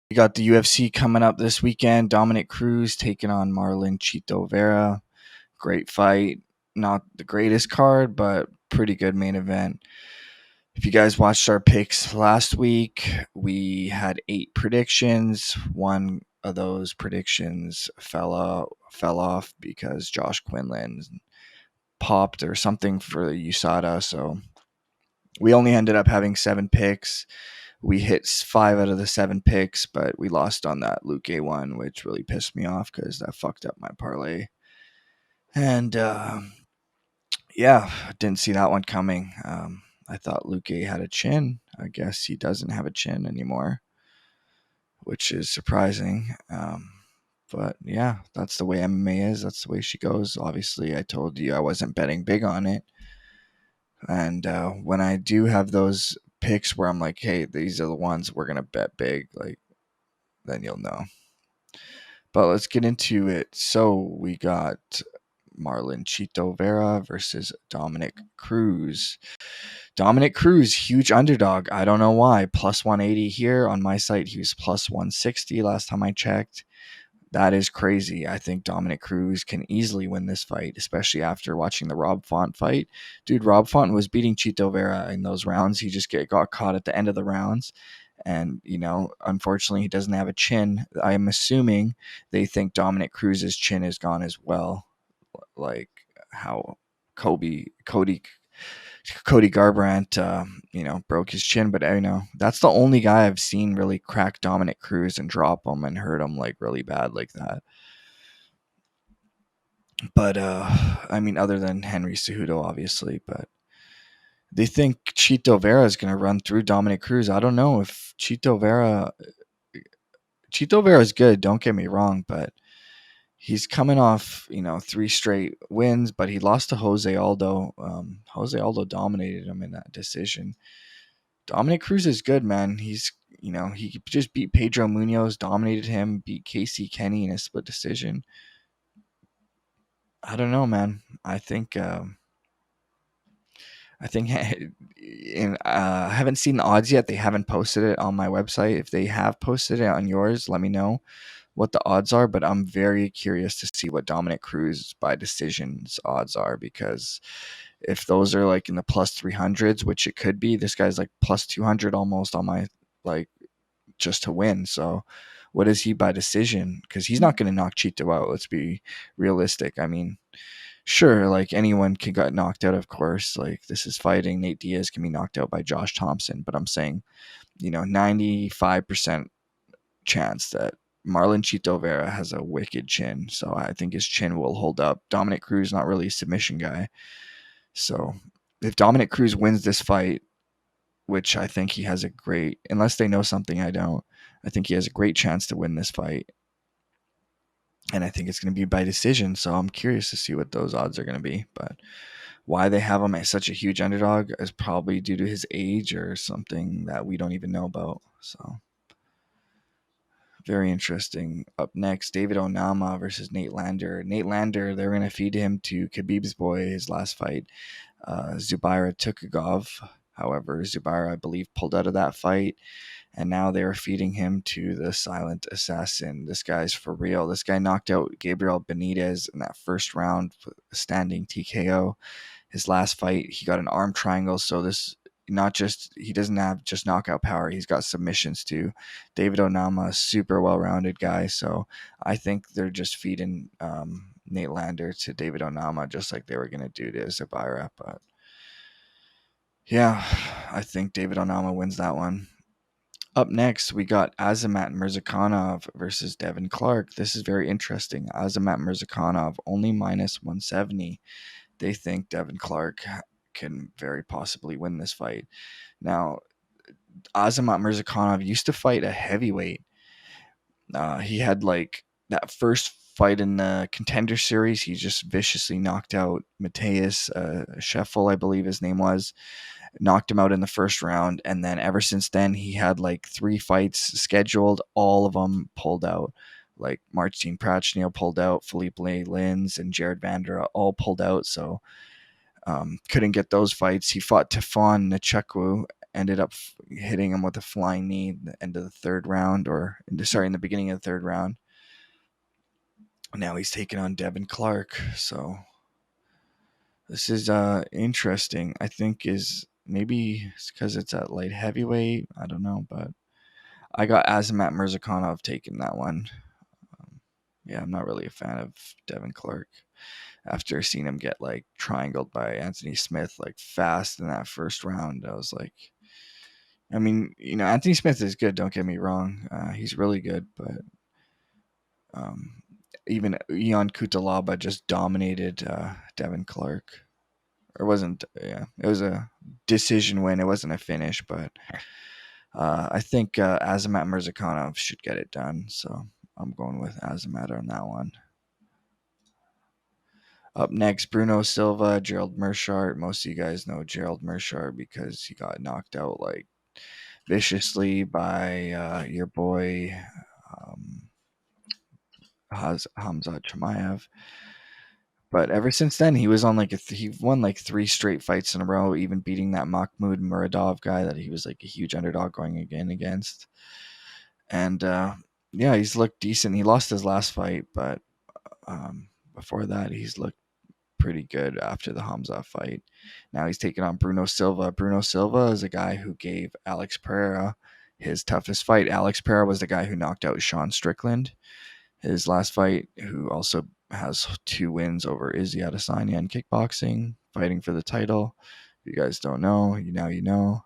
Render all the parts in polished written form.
We got the UFC coming up this weekend. Dominic Cruz taking on Marlon Chito Vera. Great fight. Not the greatest card, but pretty good main event. If you guys watched our picks last week, we had 8 predictions. One of those predictions fell off because Josh Quinlan popped or something for USADA. So we only ended up having 7 picks. We hit 5 out of the 7 picks, but we lost on that Luke one, which really pissed me off because that fucked up my parlay. And yeah, didn't see that one coming. I thought Luke had a chin. I guess he doesn't have a chin anymore, which is surprising. But yeah, that's the way MMA is. That's the way she goes. Obviously, I told you I wasn't betting big on it. And when I do have those picks where I'm like, hey, these are the ones we're going to bet big, like, then you'll know. But let's get into it. So we got Marlon Chito Vera versus Dominic Cruz. Dominic Cruz, huge underdog. I don't know why. Plus 180 here. On my site, he was plus 160 last time I checked. That is crazy. I think Dominic Cruz can easily win this fight, especially after watching the Rob Font fight. Dude, Rob Font was beating Chito Vera in those rounds. He just got caught at the end of the rounds. And, unfortunately, he doesn't have a chin. I'm assuming they think Dominic Cruz's chin is gone as well. Like how Cody Garbrandt, broke his chin. But that's the only guy I've seen really crack Dominic Cruz and drop him and hurt him like really bad like that. But other than Henry Cejudo, obviously. But they think Chito Vera is going to run through Dominic Cruz. I don't know if Chito Vera is good. Don't get me wrong, but he's coming off, 3 straight wins, but he lost to Jose Aldo. Jose Aldo dominated him in that decision. Dominic Cruz is good, man. He just beat Pedro Munoz, dominated him, beat Casey Kenny in a split decision. I don't know, man. I think I haven't seen the odds yet. They haven't posted it on my website. If they have posted it on yours, let me know what the odds are, but I'm very curious to see what Dominic Cruz by decisions odds are, because if those are like in the plus 300s, which it could be, this guy's like plus 200 almost on my, like, just to win. So what is he by decision? Because he's not going to knock Chito out. Let's be realistic. I mean, sure, like anyone can get knocked out, of course. Like, this is fighting. Nate Diaz can be knocked out by Josh Thompson, but I'm saying, 95% chance that Marlon Chito Vera has a wicked chin, so I think his chin will hold up. Dominic Cruz not really a submission guy, so if Dominic Cruz wins this fight, which I think he has a great, unless they know something I don't, I think he has a great chance to win this fight, and I think it's going to be by decision. So I'm curious to see what those odds are going to be, but why they have him as such a huge underdog is probably due to his age or something that we don't even know about. So very interesting. Up next, David Onama versus Nate Landwehr. Nate Landwehr, they're going to feed him to Khabib's boy, his last fight, Zubaira Tukhugov. However, Zubaira, I believe, pulled out of that fight, and now they're feeding him to the silent assassin. This guy's for real. This guy knocked out Gabriel Benitez in that first round, standing TKO. His last fight, he got an arm triangle, so this not just, he doesn't have just knockout power, he's got submissions too. David Onama, super well-rounded guy, so I think they're just feeding Nate Landwehr to David Onama just like they were going to do to Zubaira. But yeah, I think David Onama wins that one. Up next, we got Azamat Mirzakhanov versus Devin Clark. This is very interesting. Azamat Mirzakhanov only minus 170. They think Devin Clark can very possibly win this fight. Now, Azamat Mirzakhanov used to fight a heavyweight. He had like that first fight in the Contender Series. He just viciously knocked out Mateus Scheffel, I believe his name was. Knocked him out in the first round. And then ever since then, he had like 3 fights scheduled. All of them pulled out. Like Marcin Prachnio pulled out, Felipe Lins and Jared Vandera all pulled out. So couldn't get those fights. He fought Tefon Nchekwu, ended up hitting him with a flying knee at the end of the third round, in the beginning of the third round. Now he's taking on Devin Clark. So this is interesting. I think is maybe it's because it's at light heavyweight. I don't know, but I got Azamat Mirzakhanov taking that one. Yeah, I'm not really a fan of Devin Clark. After seeing him get like triangled by Anthony Smith like fast in that first round, I was like, I mean, Anthony Smith is good. Don't get me wrong, he's really good, but um, even Ion Kutalaba just dominated Devin Clark. Or wasn't, yeah, it was a decision win. It wasn't a finish, but I think Azamat Mirzakhanov should get it done. So I'm going with Azamat on that one. Up next, Bruno Silva, Gerald Meerschaert. Most of you guys know Gerald Meerschaert because he got knocked out like viciously by your boy Hamzat Chimaev. But ever since then, he was on like he won like 3 straight fights in a row, even beating that Mahmoud Muradov guy that he was like a huge underdog going again against. And yeah, he's looked decent. He lost his last fight, but before that, he's looked pretty good after the Hamza fight. Now he's taking on Bruno Silva. Bruno Silva is a guy who gave Alex Pereira his toughest fight. Alex Pereira was the guy who knocked out Sean Strickland his last fight, who also has 2 wins over Izzy Adesanya in kickboxing, fighting for the title. If you guys don't know, you know.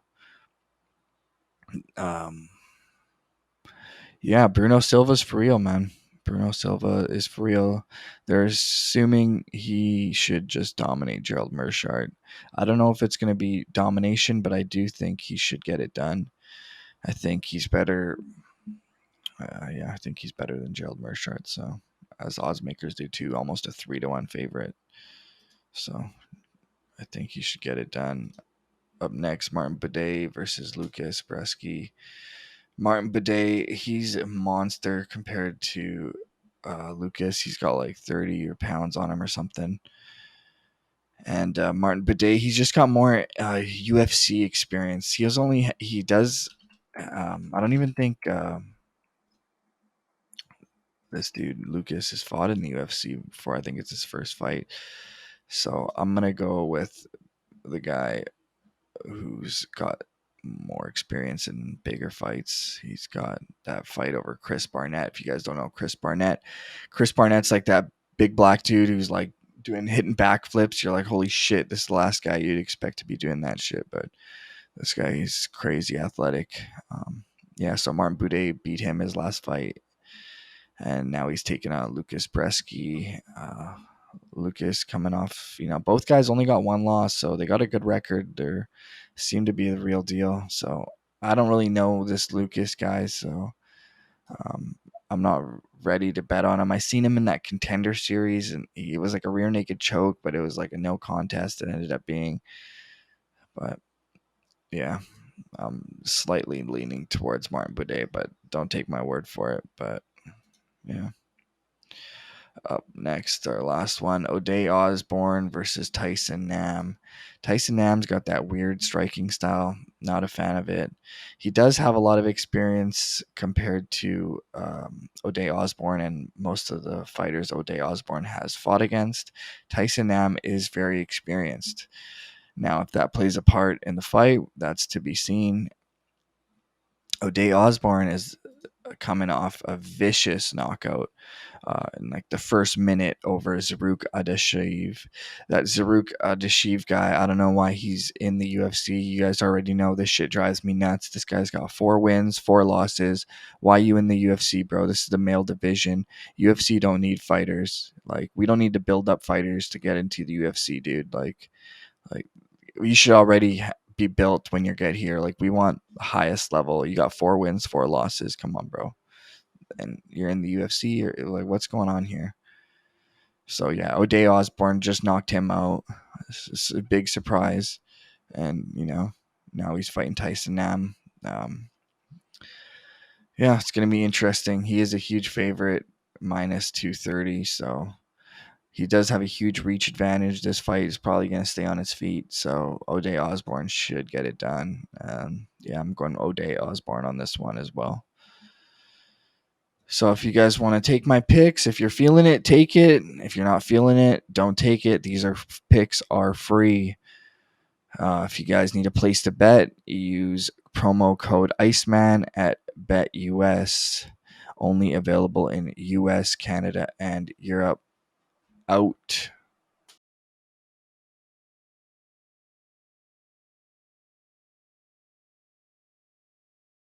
Yeah, Bruno Silva's for real, man. Bruno Silva is for real. They're assuming he should just dominate Gerald Meerschaert. I don't know if it's going to be domination, but I do think he should get it done. I think he's better. Yeah, I think he's better than Gerald Meerschaert. So, as odds makers do too, almost a 3-1 favorite. So, I think he should get it done. Up next, Martin Bidet versus Lucas Breske. Martin Bidet, he's a monster compared to Lucas. He's got like 30 pounds on him or something. And Martin Bidet, he's just got more UFC experience. He does, I don't even think this dude, Lucas, has fought in the UFC before. I think it's his first fight. So I'm going to go with the guy who's got more experience in bigger fights. He's got that fight over Chris Barnett. If you guys don't know Chris Barnett's like that big black dude who's like hitting backflips. You're like, holy shit, this is the last guy you'd expect to be doing that shit. But this guy, he's crazy athletic. Yeah, so Martin Buday beat him his last fight. And now he's taking out Lucas Breske. Lucas coming off, both guys only got 1 loss, so they got a good record. They seem to be the real deal. So I don't really know this Lucas guy, so I'm not ready to bet on him. I seen him in that Contender series, and he was like a rear naked choke, but it was like a no contest. It ended up being, but yeah, I'm slightly leaning towards Martin Buday, but don't take my word for it. But yeah. Up next, our last one, Oday Osborne versus Tyson Nam. Tyson Nam's got that weird striking style. Not a fan of it. He does have a lot of experience compared to Oday Osborne and most of the fighters Oday Osborne has fought against. Tyson Nam is very experienced. Now, if that plays a part in the fight, that's to be seen. Oday Osborne is coming off a vicious knockout in like the first minute over Zaruk Adeshev. That Zaruk Adeshev guy, I don't know why he's in the UFC. You guys already know this shit drives me nuts. This guy's got 4 wins, 4 losses. Why you in the UFC, bro? This is the male division. UFC don't need fighters. Like, we don't need to build up fighters to get into the UFC, dude. Like you should already be built when you get here. Like, we want the highest level. You got 4 wins, 4 losses. Come on, bro. And you're in the UFC, or like, what's going on here? So yeah, Oday Osborne just knocked him out. It's a big surprise, and now he's fighting Tyson Nam. Yeah, it's gonna be interesting. He is a huge favorite, minus 230. So He does have a huge reach advantage. This fight is probably going to stay on his feet, so Oday Osborne should get it done. Yeah, I'm going Oday Osborne on this one as well. So if you guys want to take my picks, if you're feeling it, take it. If you're not feeling it, don't take it. These picks are free. If you guys need a place to bet, use promo code Iceman at BetUS. Only available in US, Canada, and Europe. Out.